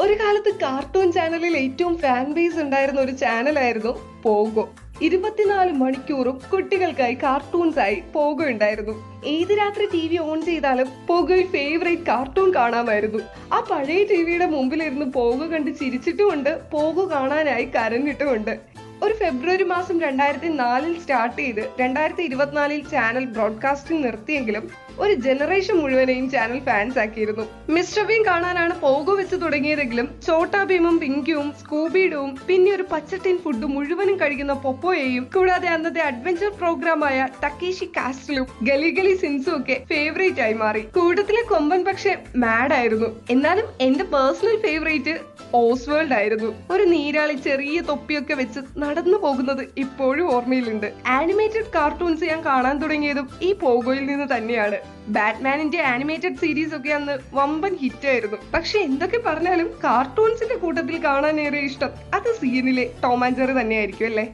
ഒരു കാലത്ത് കാർട്ടൂൺ ചാനലിൽ ഏറ്റവും ഫാൻ ബേസ് ഉണ്ടായിരുന്ന ഒരു ചാനലായിരുന്നു പോഗോ. 24 മണിക്കൂറും കുട്ടികൾക്കായി കാർട്ടൂൺസ് ആയി പോഗോ ഉണ്ടായിരുന്നു. ഏത് രാത്രി ടി വി ഓൺ ചെയ്താലും പോഗോയിൽ ഫേവറേറ്റ് കാർട്ടൂൺ കാണാമായിരുന്നു. ആ പഴയ ടിവിയുടെ മുമ്പിലിരുന്ന് പോഗോ കണ്ട് ചിരിച്ചിട്ടുമുണ്ട്, പോഗോ കാണാനായി കരഞ്ഞിട്ടുമുണ്ട്. ഒരു ഫെബ്രുവരി മാസം 2004 സ്റ്റാർട്ട് ചെയ്ത് 2024 ചാനൽ ബ്രോഡ്കാസ്റ്റിംഗ് നിർത്തിയെങ്കിലും ഒരു ജനറേഷൻ മുഴുവനെയും ചാനൽ ഫാൻസ് ആക്കിയിരുന്നു. മിസ്റ്റർ ബീൻ കാണാനാണ് പോഗോ വെച്ച് തുടങ്ങിയതെങ്കിലും ചോട്ടാ ഭീമും പിങ്കുവും സ്കൂബിഡുവും പിന്നെ ഒരു പച്ചട്ടിൻ ഫുഡ് മുഴുവനും കഴിക്കുന്ന പൊപ്പോയെയും കൂടാതെ അന്നത്തെ അഡ്വഞ്ചർ പ്രോഗ്രാമായ ടക്കേഷി കാസ്റ്റിലും ഗലി ഗലി സിൻസും ഒക്കെ ഫേവറേറ്റ് ആയി മാറി. കൂട്ടത്തിലെ കൊമ്പൻ പക്ഷെ മാഡ് ആയിരുന്നു. എന്നാലും എന്റെ പേഴ്സണൽ ഫേവറേറ്റ് ഓസ്വേൾഡ് ആയിരുന്നു. ഒരു നീരാളി ചെറിയ തൊപ്പിയൊക്കെ വെച്ച് നടന്നു പോകുന്നത് ഇപ്പോഴും ഓർമ്മയിലുണ്ട്. ആനിമേറ്റഡ് കാർട്ടൂൺസ് ഞാൻ കാണാൻ തുടങ്ങിയതും ഈ പോഗോയിൽ നിന്ന് തന്നെയാണ്. ബാറ്റ്മാനിന്റെ ആനിമേറ്റഡ് സീരീസ് ഒക്കെ അന്ന് വമ്പൻ ഹിറ്റ് ആയിരുന്നു. പക്ഷെ എന്തൊക്കെ പറഞ്ഞാലും കാർട്ടൂൺസിന്റെ കൂട്ടത്തിൽ കാണാനേറെ ഇഷ്ടം അത് സീനിലെ ടോം ആൻഡ് ജെറി തന്നെയായിരിക്കും അല്ലേ.